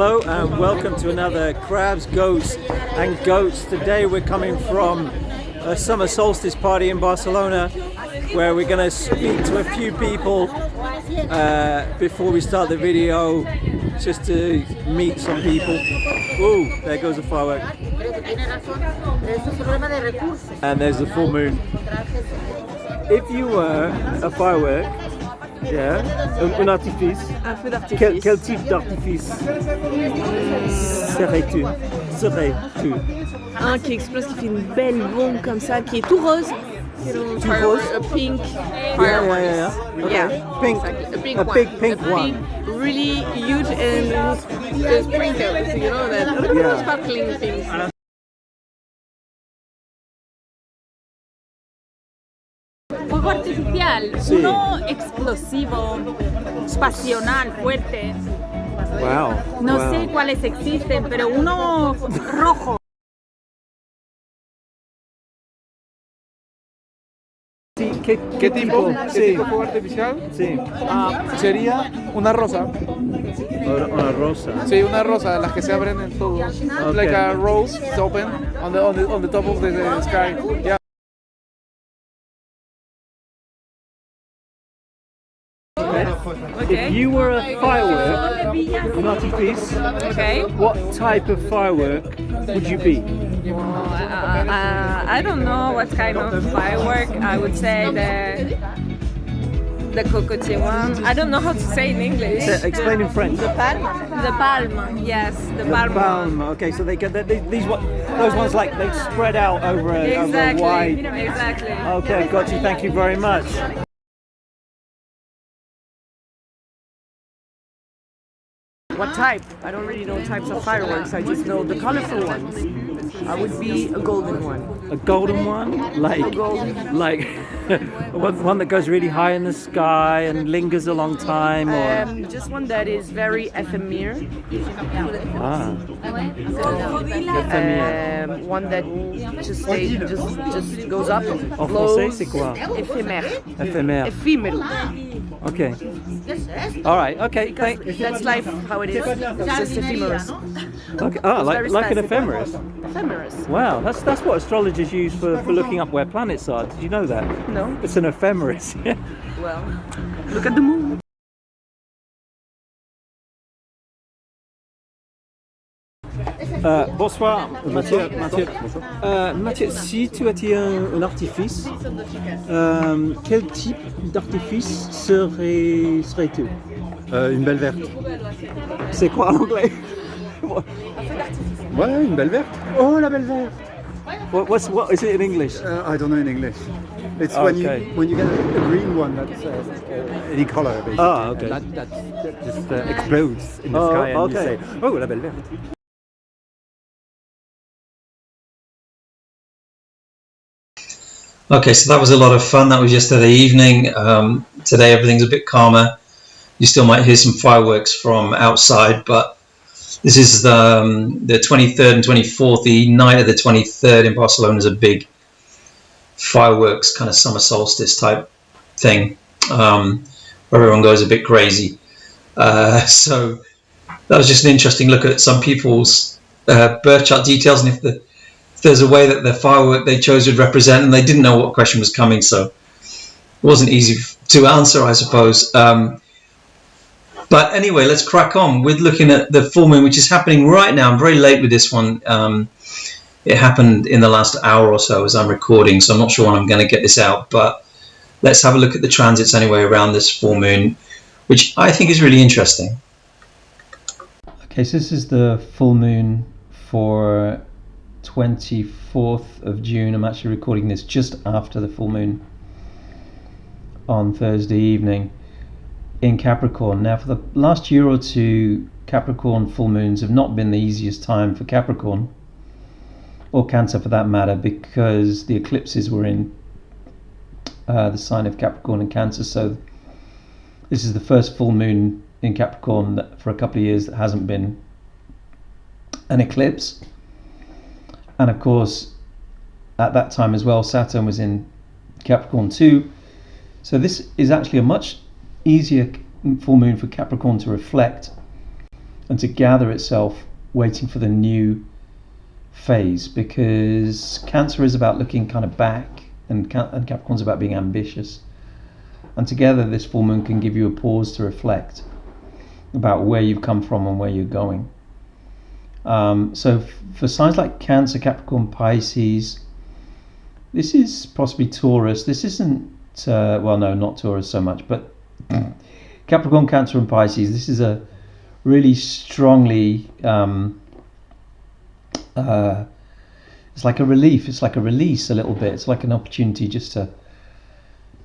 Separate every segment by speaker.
Speaker 1: Hello and welcome to another Crabs, Ghosts and Goats. Today we're coming from a summer solstice party in Barcelona where we're going to speak to a few people before we start the video, just to meet some people. Ooh, there goes a firework. And there's the full moon. If you were a firework, un artifice.
Speaker 2: Un feu d'artifice.
Speaker 1: Quel type d'artifice serais-tu?
Speaker 2: Un qui explose, qui fait une belle bombe comme ça, qui est tout rose.
Speaker 1: Tout rose?
Speaker 2: A pink
Speaker 1: firework.
Speaker 2: Okay.
Speaker 1: Yeah. Pink.
Speaker 2: Exactly.
Speaker 1: A big pink one.
Speaker 2: Really huge and sprinkles, you know that.
Speaker 1: Yeah.
Speaker 2: Sparkling things.
Speaker 3: Fuego artificial,
Speaker 1: Sí.
Speaker 3: uno explosivo, pasional, fuerte.
Speaker 1: Wow.
Speaker 3: No
Speaker 1: Wow.
Speaker 3: sé cuáles existen, pero uno rojo.
Speaker 1: Sí,
Speaker 4: ¿Qué tipo? ¿Qué
Speaker 1: Sí.
Speaker 4: tipo de fuego artificial?
Speaker 1: Sí.
Speaker 4: Sería una rosa.
Speaker 1: Una rosa.
Speaker 4: Sí, una rosa, las que se abren en todo.
Speaker 1: Okay.
Speaker 4: Like a rose, it's open on the top of the sky. Yeah.
Speaker 1: If you were a firework, an artifice,
Speaker 2: Okay.
Speaker 1: what type of firework would you be?
Speaker 2: I don't know what kind of firework. I would say the cocotier one. I don't know how to say in English.
Speaker 1: Explain in French.
Speaker 2: The palm. Yes, the palm.
Speaker 1: Palm. Okay, so they get these those ones like they spread out over a
Speaker 2: Exactly.
Speaker 1: wide.
Speaker 2: Exactly.
Speaker 1: Okay, got you. Thank you very much.
Speaker 5: What type? I don't really know types of fireworks. I just know the colorful ones. I would be a golden one.
Speaker 1: A golden one, like one that goes really high in the sky and lingers a long time, or
Speaker 5: Just one that is very ephemeral. One that just stays, just goes up,
Speaker 1: En français,
Speaker 5: glows.
Speaker 1: c'est quoi?
Speaker 5: Éphémère.
Speaker 1: Éphémère.
Speaker 5: Ephemeral.
Speaker 1: Okay. All right. Okay.
Speaker 5: That's life how it is. It's just ephemeral.
Speaker 1: Okay. Oh,
Speaker 5: very
Speaker 1: like an
Speaker 5: specific.
Speaker 1: ephemeris.
Speaker 5: Ephemeris.
Speaker 1: Wow, that's what astrologers use for looking up where planets are. Did you know that?
Speaker 5: No.
Speaker 1: It's an ephemeris.
Speaker 5: Well, look at the moon.
Speaker 1: Bonsoir, Mathieu. Mathieu, si tu étais un artifice, quel type d'artifice serais-tu?
Speaker 6: Une belle verte.
Speaker 1: C'est quoi en anglais?
Speaker 6: Ouais, une belle verte.
Speaker 1: Oh, la belle verte. What is it in English?
Speaker 6: I don't know in English. It's
Speaker 1: Okay.
Speaker 6: when you get a green one that's any color basically.
Speaker 1: Ah, okay.
Speaker 6: That just explodes in the
Speaker 1: Oh,
Speaker 6: sky and
Speaker 1: okay.
Speaker 6: you say, oh, la belle verte.
Speaker 7: Okay, so that was a lot of fun. That was yesterday evening. Today everything's a bit calmer. You still might hear some fireworks from outside, but this is the 23rd and 24th. The night of the 23rd in Barcelona is a big fireworks kind of summer solstice type thing, where everyone goes a bit crazy. So that was just an interesting look at some people's birth chart details, and if there's a way that the firework they chose would represent, and they didn't know what question was coming, so it wasn't easy to answer, I suppose. But anyway, let's crack on with looking at the full moon, which is happening right now. I'm very late with this one. It happened in the last hour or so as I'm recording, so I'm not sure when I'm going to get this out, but let's have a look at the transits anyway around this full moon, which I think is really interesting.
Speaker 8: Okay, so this is the full moon for 24th of June. I'm actually recording this just after the full moon on Thursday evening in Capricorn. Now, for the last year or two, Capricorn full moons have not been the easiest time for Capricorn, or Cancer for that matter, because the eclipses were in the sign of Capricorn and Cancer. So this is the first full moon in Capricorn that for a couple of years that hasn't been an eclipse. And of course, at that time as well, Saturn was in Capricorn too. So this is actually a much easier full moon for Capricorn to reflect and to gather itself, waiting for the new phase, because Cancer is about looking kind of back, and Capricorn's about being ambitious. And together, this full moon can give you a pause to reflect about where you've come from and where you're going. So for signs like Cancer, Capricorn, Pisces, this is possibly Taurus. This isn't, well, no, not Taurus so much, but Capricorn, Cancer, and Pisces. This is a really strongly, it's like a relief. It's like a release a little bit. It's like an opportunity just to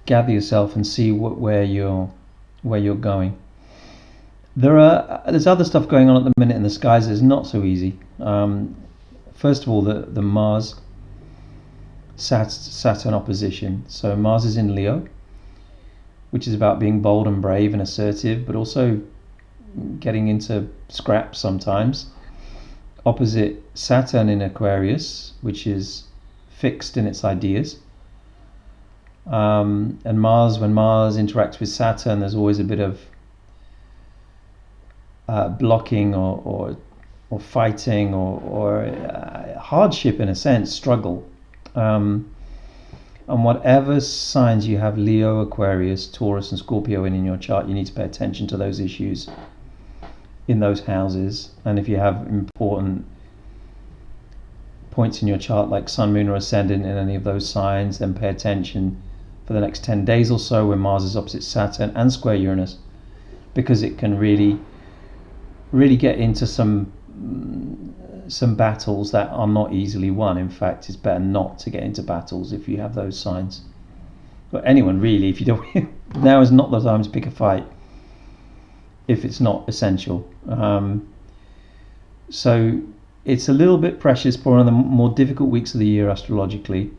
Speaker 8: gather yourself and see where you're going. There's other stuff going on at the minute in the skies that's not so easy. First of all, the Mars Saturn opposition. So Mars is in Leo, which is about being bold and brave and assertive, but also getting into scraps sometimes. Opposite Saturn in Aquarius, which is fixed in its ideas. And Mars, when Mars interacts with Saturn, there's always a bit of blocking or fighting or hardship in a sense, struggle. And whatever signs you have, Leo, Aquarius, Taurus and Scorpio in your chart, you need to pay attention to those issues in those houses. And if you have important points in your chart like Sun, Moon or Ascendant in any of those signs, then pay attention for the next 10 days or so when Mars is opposite Saturn and square Uranus, because it can really get into some battles that are not easily won. In fact, it's better not to get into battles if you have those signs. But anyone really, if you don't, now is not the time to pick a fight if it's not essential. So it's a little bit precious for one of the more difficult weeks of the year astrologically.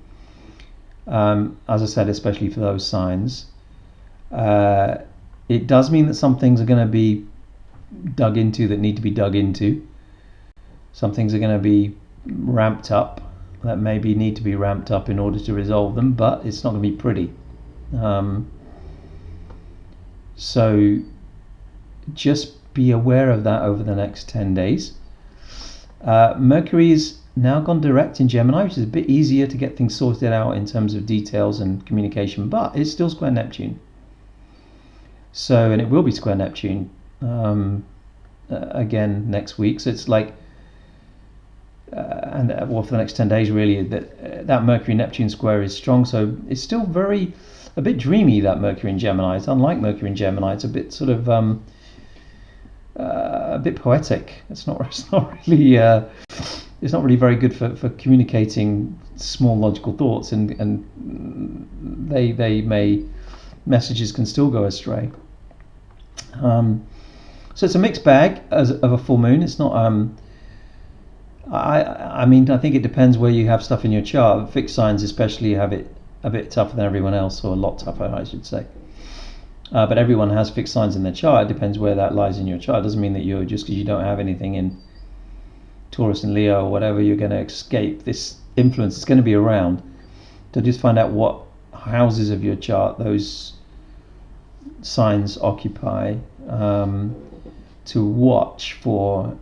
Speaker 8: As I said, especially for those signs. It does mean that some things are going to be dug into that need to be dug into. Some things are going to be ramped up that maybe need to be ramped up in order to resolve them, but it's not going to be pretty. So just be aware of that over the next 10 days. Mercury's now gone direct in Gemini, which is a bit easier to get things sorted out in terms of details and communication, but it's still square Neptune. So, and it will be square Neptune again next week. So it's like, well, for the next 10 days really, that Mercury-Neptune square is strong. So it's still a bit dreamy, that Mercury in Gemini. It's unlike Mercury in Gemini. It's a bit sort of a bit poetic. It's not really very good for communicating small logical thoughts, and messages can still go astray. So it's a mixed bag of a full moon. It's not. I mean, I think it depends where you have stuff in your chart. Fixed signs especially have it a bit tougher than everyone else, or a lot tougher, I should say. But everyone has fixed signs in their chart. It depends where that lies in your chart. It doesn't mean that you're, just because you don't have anything in Taurus and Leo or whatever, you're going to escape this influence. It's going to be around. So just find out what houses of your chart those signs occupy, to watch for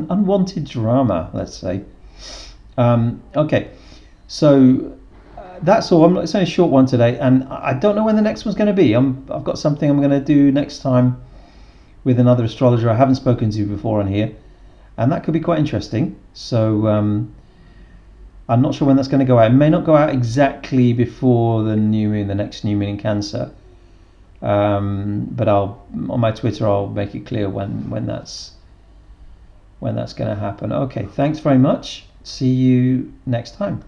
Speaker 8: unwanted drama, let's say. Okay, so that's all. It's only a short one today, and I don't know when the next one's going to be. I've got something I'm going to do next time with another astrologer I haven't spoken to before on here, and that could be quite interesting. So I'm not sure when that's going to go out. It may not go out exactly before the new moon, the next new moon in Cancer, but on my Twitter I'll make it clear when that's going to happen. Okay, thanks very much. See you next time.